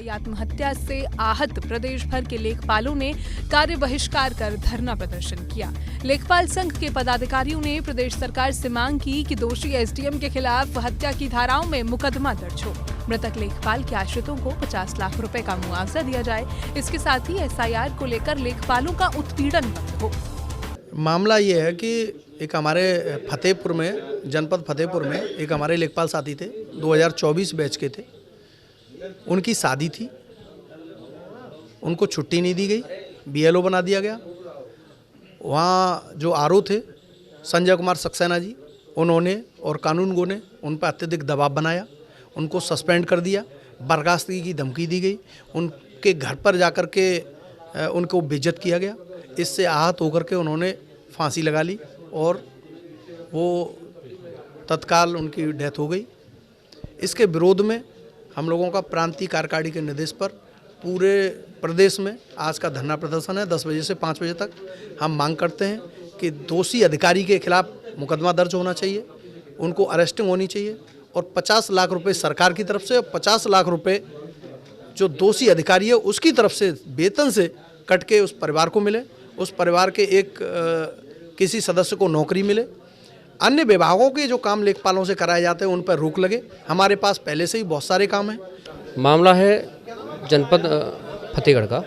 कई आत्महत्या से आहत प्रदेश भर के लेखपालों ने कार्य बहिष्कार कर धरना प्रदर्शन किया। लेखपाल संघ के पदाधिकारियों ने प्रदेश सरकार से मांग की कि दोषी एसडीएम के खिलाफ हत्या की धाराओं में मुकदमा दर्ज हो। मृतक लेखपाल के आश्रितों को 50 लाख रुपए का मुआवजा दिया जाए। इसके साथ ही एसआईआर को लेकर लेखपालों का उत्पीड़न बंद हो। मामला ये है कि एक हमारे फतेहपुर में, जनपद फतेहपुर में एक हमारे लेखपाल साथी थे, 2024 बैच के थे। उनकी शादी थी, उनको छुट्टी नहीं दी गई, बीएलओ बना दिया गया। वहाँ जो आरओ थे संजय कुमार सक्सेना जी, उन्होंने और कानूनगो ने उन पर अत्यधिक दबाव बनाया, उनको सस्पेंड कर दिया, बर्खास्तगी की धमकी दी गई, उनके घर पर जाकर के उनको बेइज्जत किया गया। इससे आहत होकर के उन्होंने फांसी लगा ली और वो तत्काल उनकी डेथ हो गई। इसके विरोध में हम लोगों का प्रांतीय कार्यकारिणी के निर्देश पर पूरे प्रदेश में आज का धरना प्रदर्शन है। 10 बजे से 5 बजे तक हम मांग करते हैं कि दोषी अधिकारी के खिलाफ मुकदमा दर्ज होना चाहिए, उनको अरेस्टिंग होनी चाहिए और 50 लाख रुपए सरकार की तरफ से और 50 लाख रुपए जो दोषी अधिकारी है उसकी तरफ से वेतन से कट के उस परिवार को मिले, उस परिवार के एक किसी सदस्य को नौकरी मिले। अन्य विभागों के जो काम लेखपालों से कराए जाते हैं उन पर रोक लगे। हमारे पास पहले से ही बहुत सारे काम हैं। मामला है जनपद फतेहगढ़ का,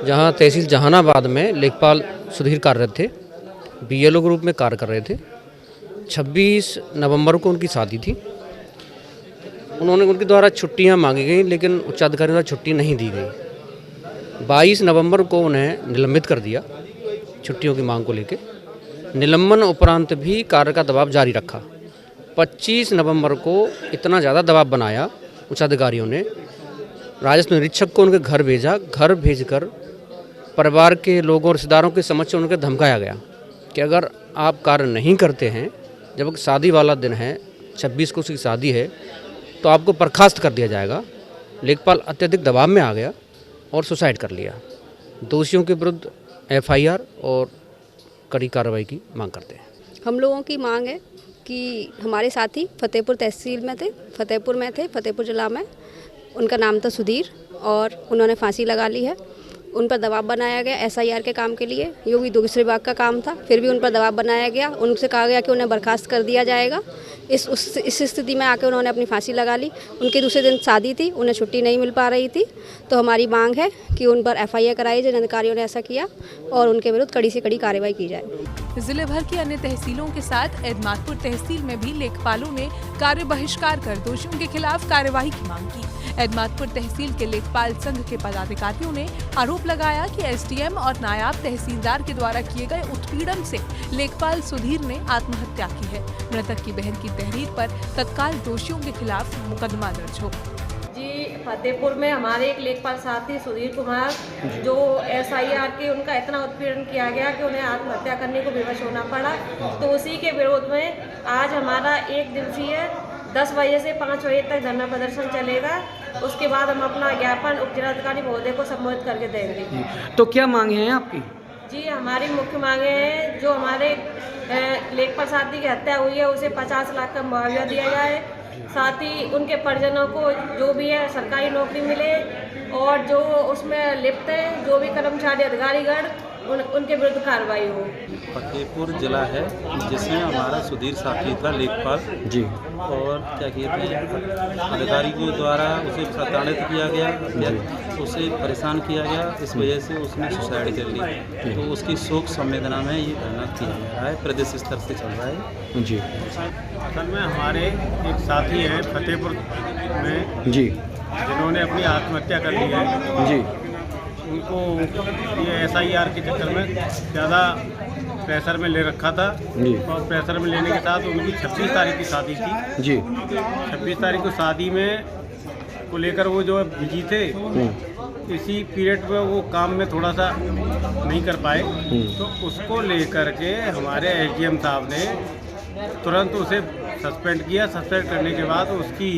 जहां तहसील जहानाबाद में लेखपाल सुधीर कार्यरत थे, बीएलओ के रूप में कार्य कर रहे थे। 26 नवंबर को उनकी शादी थी। उनके द्वारा छुट्टियां मांगी गई, लेकिन उच्चाधिकारी द्वारा छुट्टी नहीं दी गई। 22 नवंबर को उन्हें निलंबित कर दिया छुट्टियों की मांग को लेकर। निलंबन उपरांत भी कार्य का दबाव जारी रखा। 25 नवंबर को इतना ज़्यादा दबाव बनाया उच्चाधिकारियों ने, राजस्व निरीक्षक को उनके घर भेजा। घर भेजकर परिवार के लोगों और रिश्तेदारों के समक्ष उनके धमकाया गया कि अगर आप कार्य नहीं करते हैं, जब शादी वाला दिन है, 26 को उसकी शादी है, तो आपको बर्खास्त कर दिया जाएगा। लेखपाल अत्यधिक दबाव में आ गया और सुसाइड कर लिया। दोषियों के विरुद्ध एफआईआर और कड़ी कार्रवाई की मांग करते हैं। हम लोगों की मांग है कि हमारे साथी फतेहपुर तहसील में थे, फतेहपुर जिला में। उनका नाम था सुधीर और उन्होंने फांसी लगा ली है। उन पर दबाव बनाया गया एसआईआर के काम के लिए, जो भी दूसरे विभाग का काम था। फिर भी उन पर दबाव बनाया गया। उनसे कहा गया कि उन्हें बर्खास्त कर दिया जाएगा। इस स्थिति में आकर उन्होंने अपनी फांसी लगा ली। उनके दूसरे दिन शादी थी, उन्हें छुट्टी नहीं मिल पा रही थी। तो हमारी मांग है कि उन पर एफआईआर कराई जाए, जिन अधिकारियों ने ऐसा किया, और उनके विरुद्ध कड़ी से कड़ी कार्रवाई की जाए। जिले भर की अन्य तहसीलों के साथ एदमातपुर तहसील में भी लेखपालों ने कार्य बहिष्कार कर दोषियों के खिलाफ कार्यवाही की मांग की। एदमातपुर तहसील के लेखपाल संघ के पदाधिकारियों ने आरोप लगाया कि एसडीएम और नायब तहसीलदार के द्वारा किए गए उत्पीड़न से लेखपाल सुधीर ने आत्महत्या की है। मृतक की बहन की तहरीर पर तत्काल दोषियों के खिलाफ मुकदमा दर्ज हो। जी, फतेहपुर में हमारे एक लेखपाल साथी सुधीर कुमार, जो एसआईआर के उनका इतना उत्पीड़न किया गया कि उन्हें आत्महत्या करने को विवश होना पड़ा। तो उसी के विरोध में आज हमारा एक दिवसीय 10 बजे से 5 बजे तक धरना प्रदर्शन चलेगा। उसके बाद हम अपना ज्ञापन उप जिलाधिकारी महोदय को संबोधित करके देंगे। तो क्या मांगे हैं आपकी? जी, हमारी मुख्य मांगे हैं, जो हमारे लेखपाल साथी की हत्या हुई है उसे 50 लाख का मुआवजा दिया जाए। साथ ही उनके परिजनों को जो भी है सरकारी नौकरी मिले, और जो उसमें लिप्त हैं जो भी कर्मचारी अधिकारीगण, उनके विरुद्ध कार्रवाई हो। फतेहपुर जिला है जिसमें हमारा सुधीर साथी था लेखपाल जी, और क्या कहते हैं, अधिकारियों द्वारा उसे प्रताड़ित किया गया या उसे परेशान किया गया। इस वजह से उसने सुसाइड कर ली। तो उसकी शोक संवेदना में ये धरना किया जा रहा है, प्रदेश स्तर से चल रहा है जी। असल में हमारे एक साथी हैं फतेहपुर में जी, जिन्होंने अपनी आत्महत्या कर ली है जी। उनको ये एसआईआर के चक्कर में ज़्यादा प्रेशर में ले रखा था जी, और प्रेशर में लेने के साथ उनकी 26 तारीख की शादी थी जी। 26 तारीख को शादी में को लेकर वो जो बिजी थे, इसी पीरियड में वो काम में थोड़ा सा नहीं कर पाए। तो उसको लेकर के हमारे एसडीएम साहब ने तुरंत उसे सस्पेंड किया। सस्पेंड करने के बाद उसकी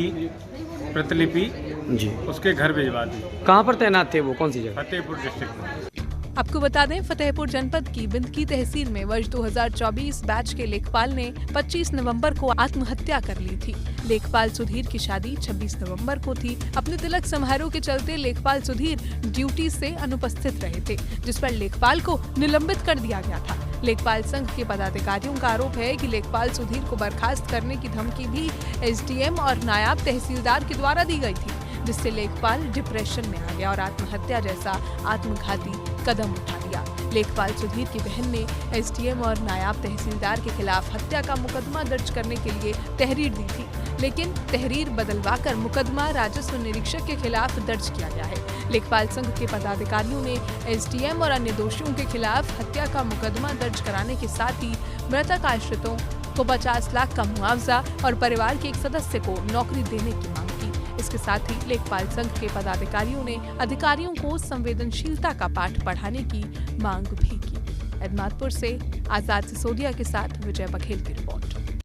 प्रतिलिपि जी उसके घर भिजवा दी। कहाँ पर तैनात थे वो, कौन सी जगह? फतेहपुर डिस्ट्रिक्ट में। आपको बता दें, फतेहपुर जनपद की बिंदकी तहसील में वर्ष 2024 बैच के लेखपाल ने 25 नवंबर को आत्महत्या कर ली थी। लेखपाल सुधीर की शादी 26 नवंबर को थी। अपने तिलक समारोह के चलते लेखपाल सुधीर ड्यूटी से अनुपस्थित रहे थे, जिस पर लेखपाल को निलंबित कर दिया गया था। लेखपाल संघ के पदाधिकारियों का आरोप है कि लेखपाल सुधीर को बर्खास्त करने की धमकी भी एसडीएम और नायब तहसीलदार के द्वारा दी गई थी, जिससे लेखपाल डिप्रेशन में आ गया और आत्महत्या जैसा आत्मघाती कदम उठा लिया। लेखपाल सुधीर की बहन ने एसडीएम और नायब तहसीलदार के खिलाफ हत्या का मुकदमा दर्ज करने के लिए तहरीर दी थी, लेकिन तहरीर बदलवाकर मुकदमा राजस्व निरीक्षक के खिलाफ दर्ज किया गया है। लेखपाल संघ के पदाधिकारियों ने एसडीएम और अन्य दोषियों के खिलाफ हत्या का मुकदमा दर्ज कराने के साथ ही मृतक आश्रितों को 50 लाख का मुआवजा और परिवार के एक सदस्य को नौकरी देने की मांग की। इसके साथ ही लेखपाल संघ के पदाधिकारियों ने अधिकारियों को संवेदनशीलता का पाठ पढ़ाने की मांग भी की। एदमातपुर से आजाद सिसोदिया के साथ विजय बघेल की रिपोर्ट।